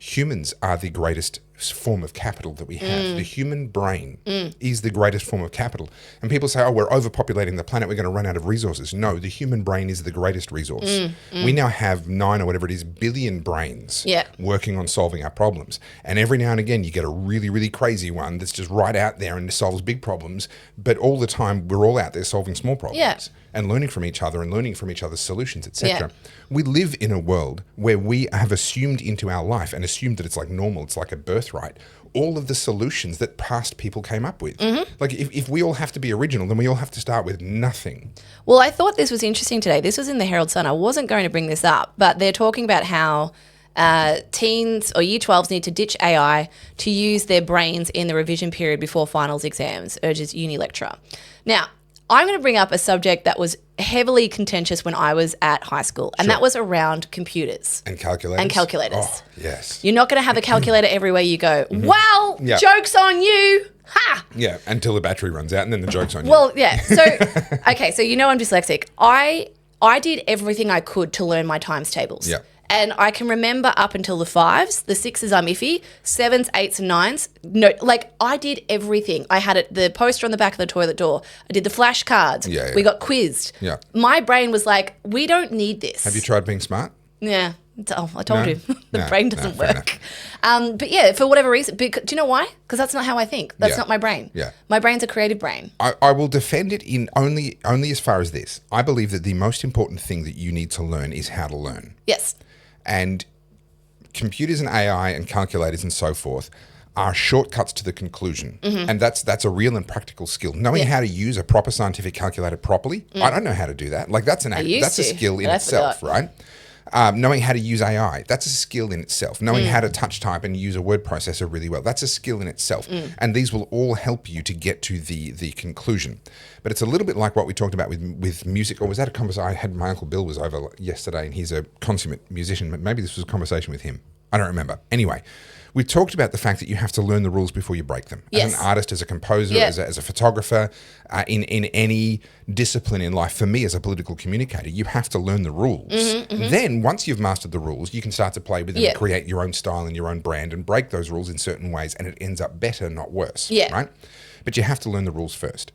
humans are the greatest form of capital that we have. The human brain is the greatest form of capital. And people say, oh, we're overpopulating the planet, we're going to run out of resources. No, the human brain is the greatest resource. We now have 9 or whatever it is billion brains working on solving our problems. And every now and again, you get a really, really crazy one that's just right out there and solves big problems. But all the time, we're all out there solving small problems and learning from each other and learning from each other's solutions, etc. We live in a world where we have assumed into our life and assumed that it's like normal, it's like a birthright, all of the solutions that past people came up with. Like if we all have to be original, then we all have to start with nothing. Well, I thought this was interesting today. This was in the Herald Sun. I wasn't going to bring this up, but they're talking about how teens or year 12s need to ditch AI to use their brains in the revision period before finals exams, urges uni lecturer. Now, I'm going to bring up a subject that was heavily contentious when I was at high school, and that was around computers. And calculators. Oh, yes. You're not going to have a calculator everywhere you go. Well, joke's on you. Ha! Yeah, until the battery runs out and then the joke's on you. Well, yeah. So, okay, so you know I'm dyslexic. I did everything I could to learn my times tables. Yeah. And I can remember up until the 5s, the 6s I'm iffy, 7s, 8s and 9s. No, like I did everything. I had the poster on the back of the toilet door. I did the flashcards. Yeah. We got quizzed. Yeah. My brain was like, we don't need this. Have you tried being smart? Yeah. Oh, I told you. The brain doesn't fair work. But yeah, for whatever reason. Do you know why? Because that's not how I think. That's not my brain. Yeah. My brain's a creative brain. I will defend it in only as far as this. I believe that the most important thing that you need to learn is how to learn. Yes. And computers and AI and calculators and so forth are shortcuts to the conclusion. And that's a real and practical skill. Knowing how to use a proper scientific calculator properly, I don't know how to do that. Like that's a skill in itself, right? Knowing how to use AI, that's a skill in itself. Knowing how to touch type and use a word processor really well, that's a skill in itself. And these will all help you to get to the conclusion. But it's a little bit like what we talked about with music, or was that a conversation? I had my Uncle Bill was over yesterday and he's a consummate musician, but maybe this was a conversation with him. I don't remember. Anyway, we talked about the fact that you have to learn the rules before you break them. As an artist, as a composer, as a photographer, in any discipline in life, for me as a political communicator, you have to learn the rules. Then once you've mastered the rules, you can start to play with them and create your own style and your own brand and break those rules in certain ways, and it ends up better, not worse, right? But you have to learn the rules first.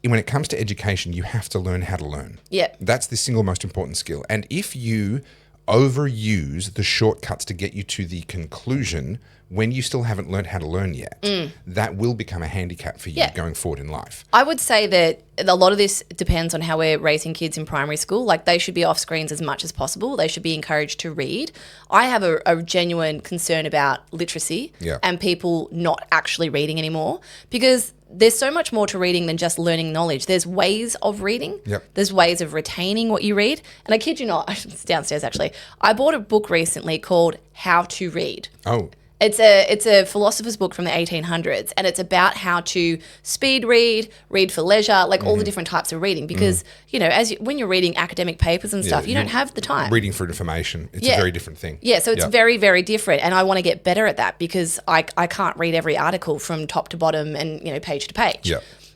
When it comes to education, you have to learn how to learn. That's the single most important skill. And if you overuse the shortcuts to get you to the conclusion when you still haven't learned how to learn yet, that will become a handicap for you going forward in life. I would say that a lot of this depends on how we're raising kids in primary school. Like they should be off screens as much as possible. They should be encouraged to read. I have a genuine concern about literacy and people not actually reading anymore, because there's so much more to reading than just learning knowledge. There's ways of reading. There's ways of retaining what you read. And I kid you not, it's downstairs actually. I bought a book recently called How to Read. Oh. It's a philosopher's book from the 1800s, and it's about how to speed read for leisure, like all the different types of reading. Because you know, when you're reading academic papers and stuff, you don't have the time. Reading for information, it's a very different thing. Yeah, so it's very, very different, and I want to get better at that because I can't read every article from top to bottom and page to page.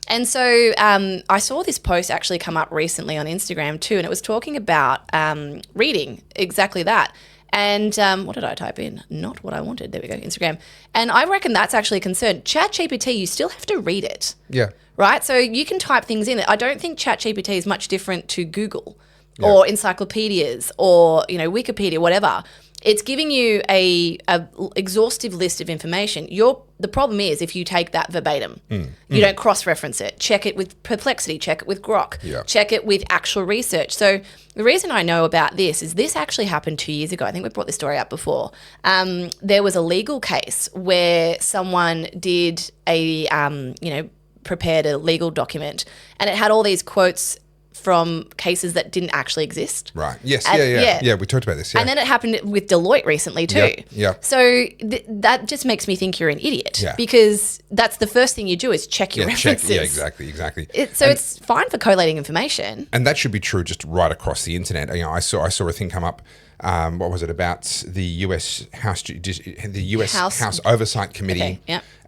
And so I saw this post actually come up recently on Instagram too, and it was talking about reading, exactly that. And what did I type in? Not what I wanted. There we go, Instagram. And I reckon that's actually a concern. ChatGPT, you still have to read it. Right? So you can type things in. I don't think ChatGPT is much different to Google or encyclopedias or, Wikipedia, whatever. It's giving you a exhaustive list of information. The problem is if you take that verbatim, you don't cross-reference it. Check it with Perplexity, check it with Grok, check it with actual research. So the reason I know about this is this actually happened 2 years ago. I think we brought this story up before. There was a legal case where someone did prepared a legal document, and it had all these quotes from cases that didn't actually exist. Right. Yes. Yeah. We talked about this. Yeah. And then it happened with Deloitte recently too. Yeah. So that just makes me think you're an idiot because that's the first thing you do is check your references. Exactly. It's fine for collating information. And that should be true just right across the internet. I saw a thing come up. What was it about the U.S. House Oversight Committee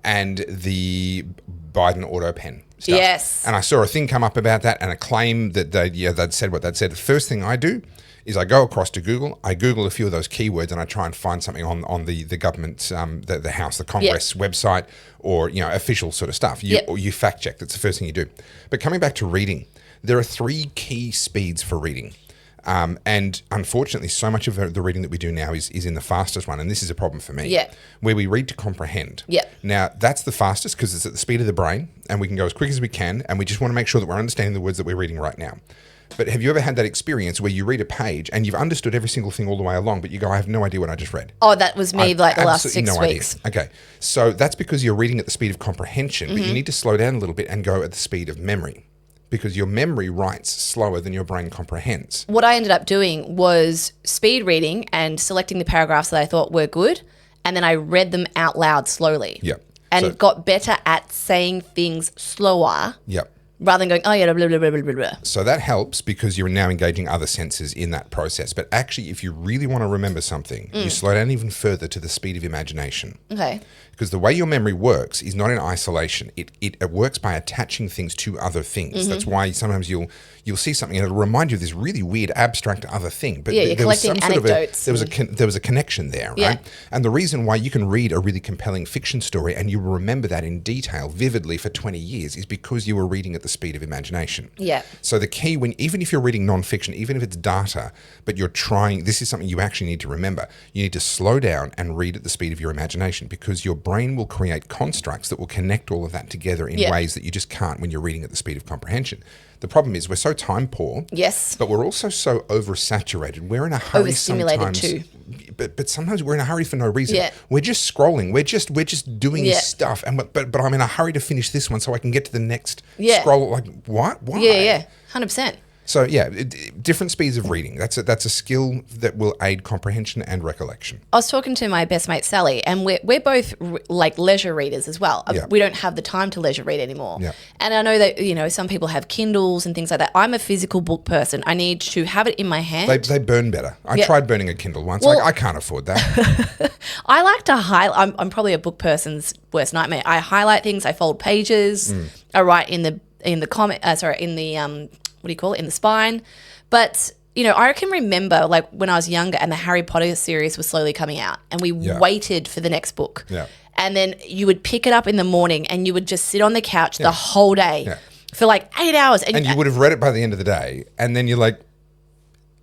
and the Biden auto pen stuff. Yes. And I saw a thing come up about that and a claim that they'd said what they'd said. The first thing I do is I go across to Google, I Google a few of those keywords, and I try and find something on the government's, the House, the Congress website, or official sort of stuff. Or you fact check. That's the first thing you do. But coming back to reading, there are 3 key speeds for reading. And unfortunately, so much of the reading that we do now is in the fastest one. And this is a problem for me, where we read to comprehend. Now, that's the fastest because it's at the speed of the brain and we can go as quick as we can. And we just want to make sure that we're understanding the words that we're reading right now. But have you ever had that experience where you read a page and you've understood every single thing all the way along, but you go, I have no idea what I just read? Oh, that was me like the last 6 weeks. Idea. Okay. So that's because you're reading at the speed of comprehension, but you need to slow down a little bit and go at the speed of memory, because your memory writes slower than your brain comprehends. What I ended up doing was speed reading and selecting the paragraphs that I thought were good, and then I read them out loud slowly. And got better at saying things slower. Rather than going, oh yeah, blah, blah, blah, blah, blah, blah. So that helps because you're now engaging other senses in that process. But actually, if you really want to remember something, you slow down even further to the speed of imagination. Okay. Because the way your memory works is not in isolation. It works by attaching things to other things. That's why sometimes you'll see something and it'll remind you of this really weird abstract other thing. But you're collecting anecdotes. There was a connection there, right? And the reason why you can read a really compelling fiction story and you remember that in detail, vividly for 20 years is because you were reading at the speed of imagination. So the key, even if you're reading nonfiction, even if it's data, but you're trying, this is something you actually need to remember. You need to slow down and read at the speed of your imagination, because your brain will create constructs that will connect all of that together in ways that you just can't when you're reading at the speed of comprehension. The problem is we're so time poor. But we're also so oversaturated. We're in a hurry sometimes. Overstimulated too. But sometimes we're in a hurry for no reason. We're just scrolling. We're just doing stuff. But I'm in a hurry to finish this one so I can get to the next scroll. Like, what? Why? 100%. So different speeds of reading. That's a skill that will aid comprehension and recollection. I was talking to my best mate Sally, and we're both like leisure readers as well. We don't have the time to leisure read anymore. And I know that some people have Kindles and things like that. I'm a physical book person. I need to have it in my hand. They burn better. I tried burning a Kindle once. Well, I can't afford that. I like to highlight. I'm probably a book person's worst nightmare. I highlight things. I fold pages. I write in the comment. What do you call it, in the spine. But, I can remember like when I was younger and the Harry Potter series was slowly coming out and we waited for the next book. And then you would pick it up in the morning and you would just sit on the couch the whole day for like 8 hours. And you would have read it by the end of the day. And then you're like,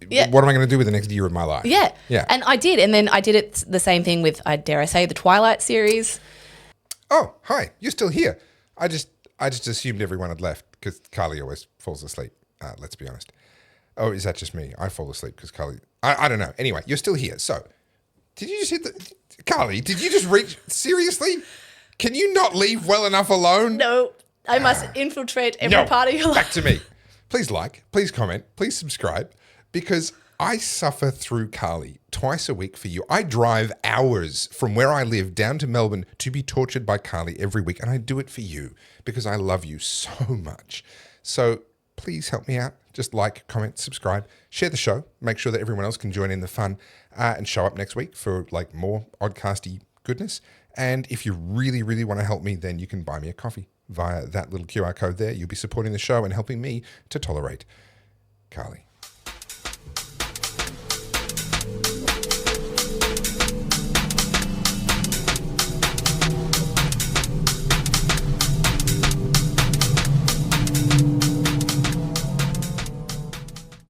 what am I going to do with the next year of my life? And I did. And then I did it the same thing with, dare I say, the Twilight series. Oh, hi. You're still here. I just assumed everyone had left because Carly always falls asleep. Let's be honest. Oh, is that just me? I fall asleep because Carly... I don't know. Anyway, you're still here. So, did you just hit the... Carly, did you just reach... Seriously? Can you not leave well enough alone? No. I must infiltrate every part of your life. Back to me. Please like, please comment, please subscribe, because I suffer through Carly twice a week for you. I drive hours from where I live down to Melbourne to be tortured by Carly every week, and I do it for you because I love you so much. So... please help me out. Just like, comment, subscribe, share the show. Make sure that everyone else can join in the fun and show up next week for like more oddcasty goodness. And if you really, really want to help me, then you can buy me a coffee via that little QR code there. You'll be supporting the show and helping me to tolerate Carly.